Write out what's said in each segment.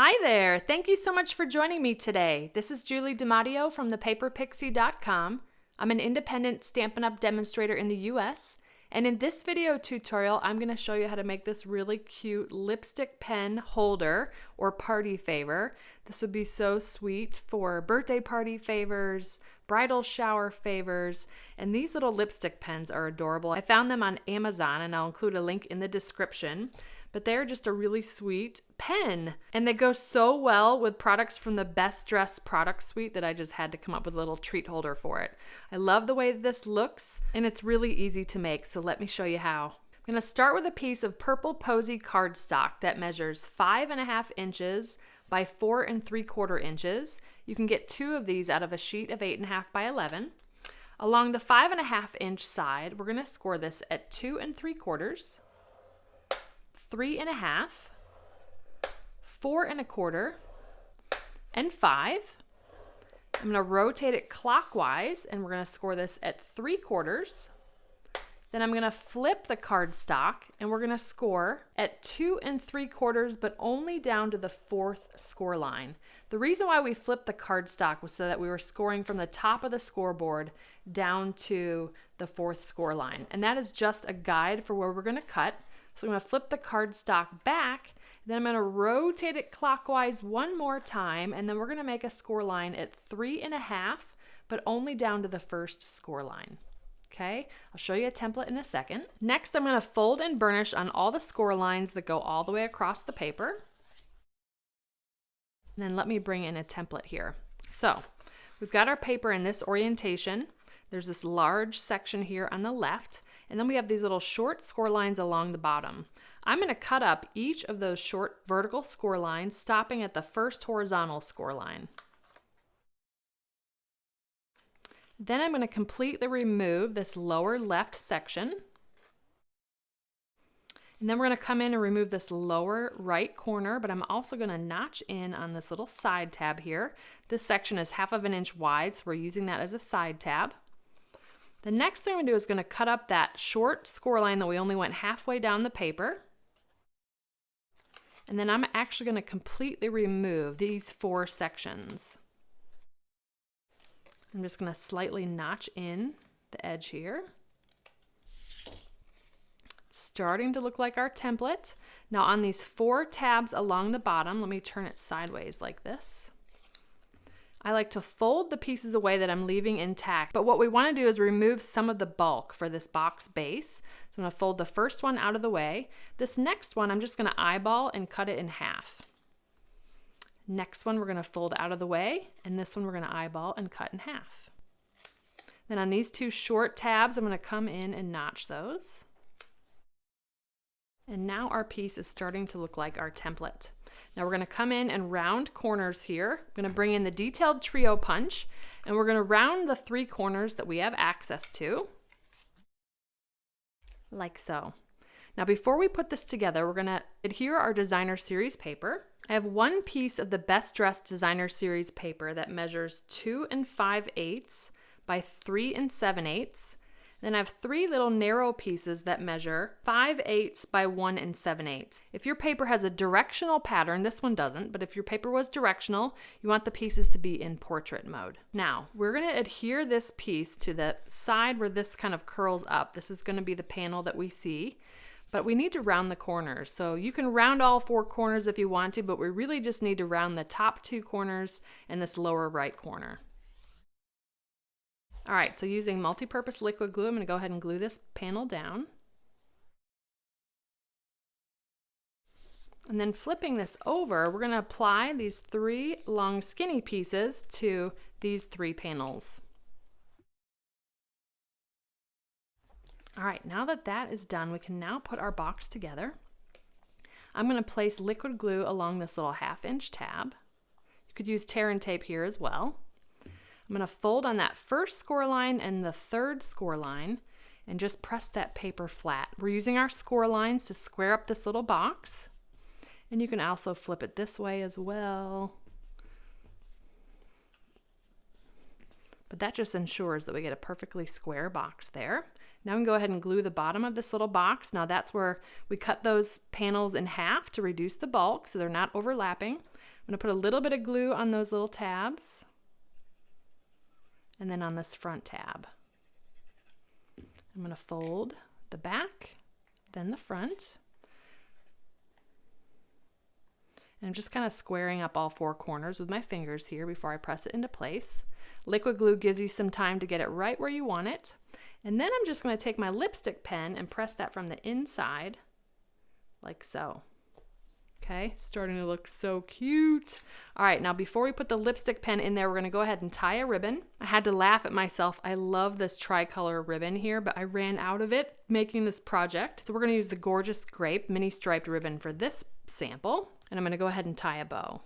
Hi there! Thank you so much for joining me today. This is Julie DiMatteo from thepaperpixie.com. I'm an independent Stampin' Up! Demonstrator in the US, and in this video tutorial I'm going to show you how to make this really cute lipstick pen holder or party favor. This would be so sweet for birthday party favors, bridal shower favors, and these little lipstick pens are adorable. I found them on Amazon and I'll include a link in the description. But they're just a really sweet pen. And they go so well with products from the Best Dressed product suite that I just had to come up with a little treat holder for it. I love the way this looks, and it's really easy to make, so let me show you how. I'm gonna start with a piece of purple posy cardstock that measures 5.5 inches by 4 3/4 inches. You can get 2 of these out of a sheet of 8.5 by 11. Along the 5.5 inch side, we're gonna score this at 2 3/4, 3.5, 4 1/4, and 5. I'm going to rotate it clockwise and we're going to score this at 3/4. Then I'm going to flip the cardstock and we're going to score at 2 3/4, but only down to the 4th score line. The reason why we flipped the cardstock was so that we were scoring from the top of the scoreboard down to the 4th score line. And that is just a guide for where we're going to cut. So I'm going to flip the cardstock back, then I'm going to rotate it clockwise one more time, and then we're going to make a score line at 3.5, but only down to the 1st score line. Okay, I'll show you a template in a second. Next, I'm going to fold and burnish on all the score lines that go all the way across the paper. And then let me bring in a template here. So we've got our paper in this orientation. There's this large section here on the left, and then we have these little short score lines along the bottom. I'm going to cut up each of those short vertical score lines, stopping at the first horizontal score line. Then I'm going to completely remove this lower left section. And then we're going to come in and remove this lower right corner, but I'm also going to notch in on this little side tab here. This section is 1/2 inch wide, so we're using that as a side tab. The next thing I'm going to do is going to cut up that short score line that we only went halfway down the paper. And then I'm actually going to completely remove these 4 sections. I'm just going to slightly notch in the edge here. It's starting to look like our template. Now on these 4 tabs along the bottom, let me turn it sideways like this. I like to fold the pieces away that I'm leaving intact, but what we want to do is remove some of the bulk for this box base. So I'm going to fold the first one out of the way. This next one, I'm just going to eyeball and cut it in half. Next one, we're going to fold out of the way, and this one we're going to eyeball and cut in half. Then on these 2 short tabs, I'm going to come in and notch those. And now our piece is starting to look like our template. Now we're going to come in and round corners here. I'm going to bring in the detailed trio punch, and we're going to round the 3 corners that we have access to, like so. Now before we put this together, we're going to adhere our designer series paper. I have 1 piece of the Best Dressed designer series paper that measures 2 5/8 by 3 7/8. Then I have 3 little narrow pieces that measure 5/8 by 1 7/8. If your paper has a directional pattern, this one doesn't, but if your paper was directional, you want the pieces to be in portrait mode. Now, we're going to adhere this piece to the side where this kind of curls up. This is going to be the panel that we see, but we need to round the corners. So you can round all 4 corners if you want to, but we really just need to round the top 2 corners and this lower right corner. All right, so using multi-purpose liquid glue, I'm going to go ahead and glue this panel down. And then flipping this over, we're going to apply these 3 long skinny pieces to these 3 panels. All right, now that that is done, we can now put our box together. I'm going to place liquid glue along this little 1/2 inch tab. You could use tear and tape here as well. I'm going to fold on that first score line and the 3rd score line and just press that paper flat. We're using our score lines to square up this little box, and you can also flip it this way as well. But that just ensures that we get a perfectly square box there. Now we can go ahead and glue the bottom of this little box. Now that's where we cut those panels in half to reduce the bulk so they're not overlapping. going to put a little bit of glue on those little tabs and then on this front tab. I'm going to fold the back, then the front. And I'm just kind of squaring up all four corners with my fingers here before I press it into place. Liquid glue gives you some time to get it right where you want it. And then I'm just going to take my lipstick pen and press that from the inside, like so. Okay, starting to look so cute. All right, now before we put the lipstick pen in there, we're gonna go ahead and tie a ribbon. I had to laugh at myself. I love this tricolor ribbon here, but I ran out of it making this project. So we're gonna use the Gorgeous Grape mini striped ribbon for this sample. And I'm gonna go ahead and tie a bow.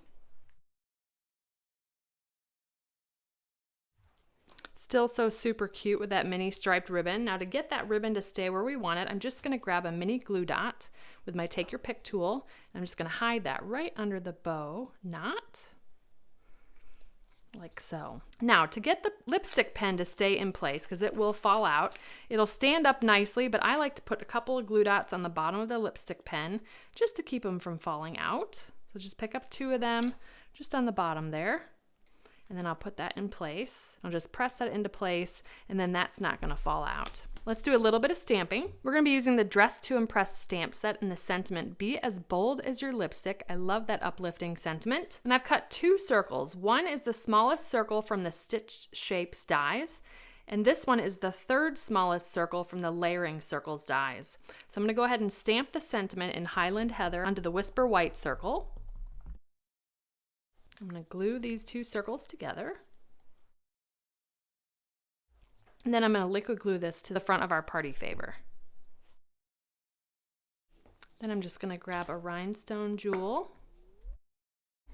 Still so super cute with that mini striped ribbon. Now to get that ribbon to stay where we want it, I'm just gonna grab a mini glue dot with my Take Your Pick tool. And I'm just gonna hide that right under the bow knot, like so. Now to get the lipstick pen to stay in place, because it will fall out, it'll stand up nicely, but I like to put a couple of glue dots on the bottom of the lipstick pen just to keep them from falling out. So just pick up 2 of them just on the bottom there. And then I'll put that in place. I'll just press that into place, and then that's not gonna fall out. Let's do a little bit of stamping. We're gonna be using the Dress to Impress stamp set in the sentiment, Be as Bold as Your Lipstick. I love that uplifting sentiment. And I've cut 2 circles. One is the smallest circle from the Stitched Shapes dies, and this one is the 3rd smallest circle from the Layering Circles dies. So I'm gonna go ahead and stamp the sentiment in Highland Heather onto the Whisper White circle. I'm going to glue these 2 circles together. And then I'm going to liquid glue this to the front of our party favor. Then I'm just going to grab a rhinestone jewel.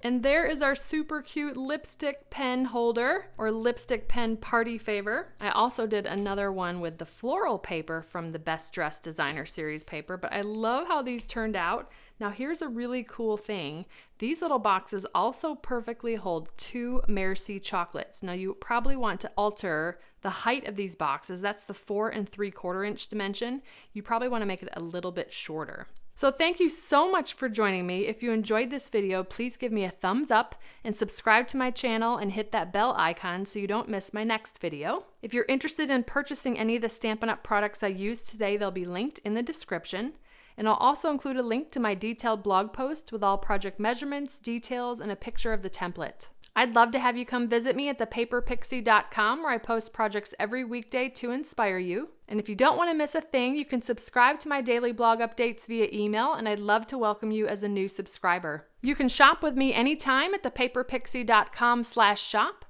And there is our super cute lipstick pen holder, or lipstick pen party favor. I also did another one with the floral paper from the Best Dressed Designer series paper, but I love how these turned out. Now here's a really cool thing. These little boxes also perfectly hold 2 Merci chocolates. Now you probably want to alter the height of these boxes. That's the 4 3/4 inch dimension. You probably want to make it a little bit shorter. So thank you so much for joining me. If you enjoyed this video, please give me a thumbs up and subscribe to my channel and hit that bell icon so you don't miss my next video. If you're interested in purchasing any of the Stampin' Up! Products I used today, they'll be linked in the description. And I'll also include a link to my detailed blog post with all project measurements, details, and a picture of the template. I'd love to have you come visit me at thepaperpixie.com, where I post projects every weekday to inspire you. And if you don't want to miss a thing, you can subscribe to my daily blog updates via email, and I'd love to welcome you as a new subscriber. You can shop with me anytime at thepaperpixie.com/shop.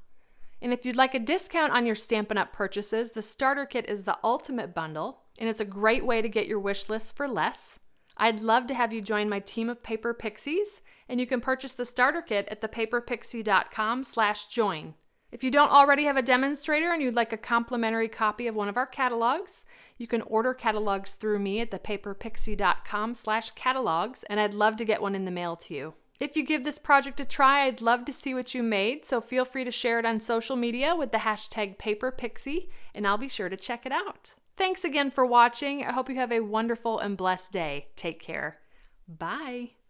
And if you'd like a discount on your Stampin' Up! Purchases, the starter kit is the ultimate bundle, and it's a great way to get your wish list for less. I'd love to have you join my team of Paper Pixies, and you can purchase the starter kit at thepaperpixie.com/join. If you don't already have a demonstrator and you'd like a complimentary copy of one of our catalogs, you can order catalogs through me at thepaperpixie.com/catalogs, and I'd love to get one in the mail to you. If you give this project a try, I'd love to see what you made, so feel free to share it on social media with the hashtag #PaperPixie, and I'll be sure to check it out. Thanks again for watching. I hope you have a wonderful and blessed day. Take care. Bye.